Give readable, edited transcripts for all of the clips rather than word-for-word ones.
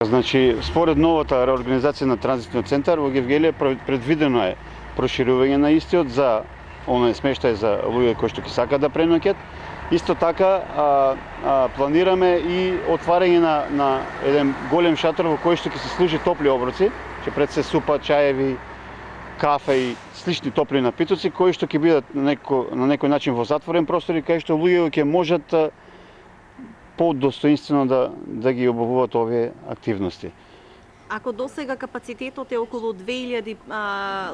Значи, според новата реорганизација на транзитниот центар во Гевгелија предвидено е проширување на истиот за оној смештај за луѓе кои што ќе сакаат да преноќат. Исто така планираме и отварање на еден голем шатор во кој што ќе се служи топли оброци, ќе пред се супа, чаеви, кафе и слични топли напитоци кои што ќе бидат на некој начин во затворен простор и кај што луѓе ќе можат по-достоинствено да ги обавуваат овие активности. Ако досега капацитетот е околу 2000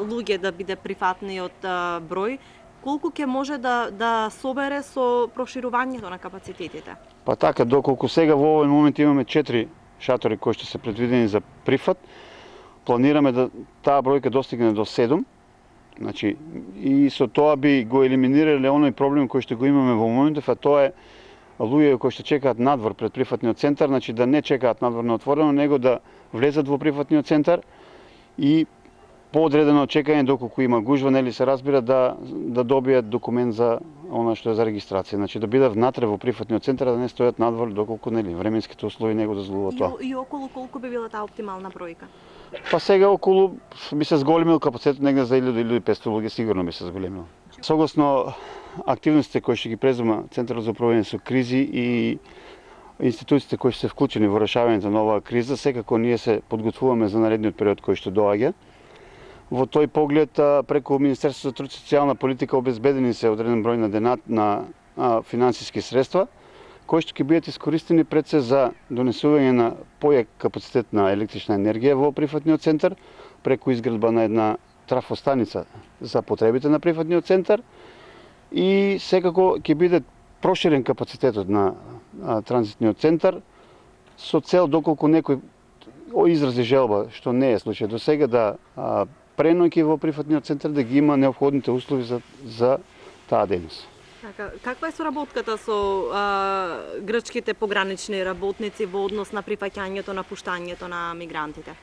луѓе да биде прифатниот број, колку ќе може да собере со проширувањето на капацитетите? Па така, доколку сега во овој момент имаме 4 шатори кои што се предвидени за прифат, планираме да таа бројка достигне до 7. Значи, и со тоа би го елиминирале оној проблем кој што го имаме во моментов, а тоа е луѓе кои што чекаат надвор пред прифатниот центар, значи да не чекаат надвор на отворено, него да влезат во прифатниот центар и по одредено чекање доколку има гужва, нели се разбира да добијат документ за она што е за регистрација, значи да бидат внатре во прифатниот центар, да не стојат надвор доколку нели временските услови не го дозволуваат тоа. И околу колку би била таа оптимална бројка? Па сега околу би се зголемил капацитетот негде за 1500 луѓе сигурно би се зголемил. Согласно активностите кои што ги презема Центарот за управување со кризи и институциите кои што се вклучени во решавањето на оваа криза, секако ние се подготвуваме за наредниот период кој што доаѓа. Во тој поглед, преку Министерството за труд и социјална политика обезбедени се одреден број на финансиски средства, кои што ќе бидат искористени пред се за донесување на појак капацитет на електрична енергија во прифатниот центар, преку изградба на една трафостаница за потребите на прифатниот центар и секако ќе биде проширен капацитетот на транзитниот центар со цел доколку некој изрази желба, што не е случај до сега, да преноќи во прифатниот центар, да ги има неопходните услови за таа дејност. Каква е соработката со грчките погранични работници во однос на прифаќањето, напуштањето на мигрантите?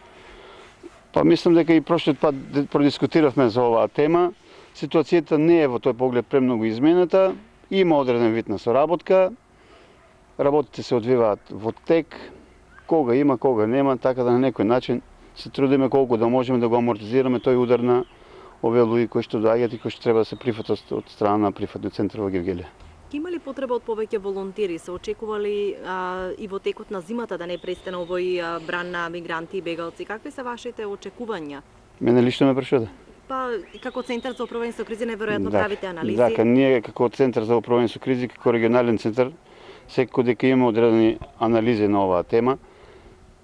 Па мислам дека и прошлиот пат продискутиравме за оваа тема. Ситуацијата не е во тој поглед премногу изменета. Има одреден вид на соработка. Работите се одвиваат во тек. Кога има, кога нема, така да на некој начин се трудиме колку да можеме да го амортизираме тој удар на овие луѓе кои што доаѓаат и кои што треба да се прифатат од страна на прифатниот центар во Гевгелија. Има ли потреба од повеќе волонтери? Се очекува ли и во текот на зимата да не престане овој бран на мигранти и бегалци? Какви се вашите очекувања? Мене лично ме прашувате. Па, како Центар за управување со кризи, неверојатно правите анализи. Така, ние како Центар за управување со кризи, како регионален центар, секако дека имаме одредени анализи на оваа тема.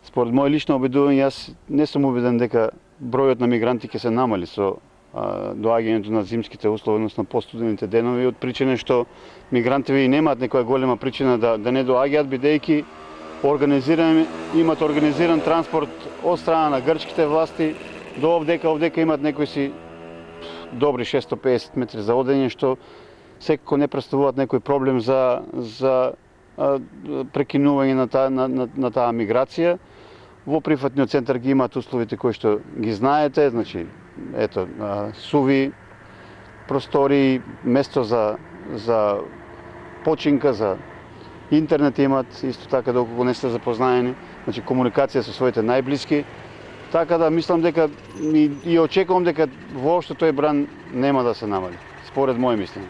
Според мој лично убедување, јас не сум убеден дека бројот на мигранти ќе се намали со доаѓањето на зимските услови, односно постудените денови, од причина што мигрантите немаат некоја голема причина да не доаѓаат, бидејќи имат организиран транспорт од страна на грчките власти до овдека имат некои си добри 650 метри за одење, што секако не представуваат некој проблем за прекинување на таа миграција. Во прифатниот центар ги имаат условите кои што ги знаете, значи ето суви простори, место за починка, за интернет имат, исто така доколку не сте запознаени, значи комуникација со своите најблиски. Така да мислам дека и очекувам дека воопшто тој бран нема да се намали, според моје мислење.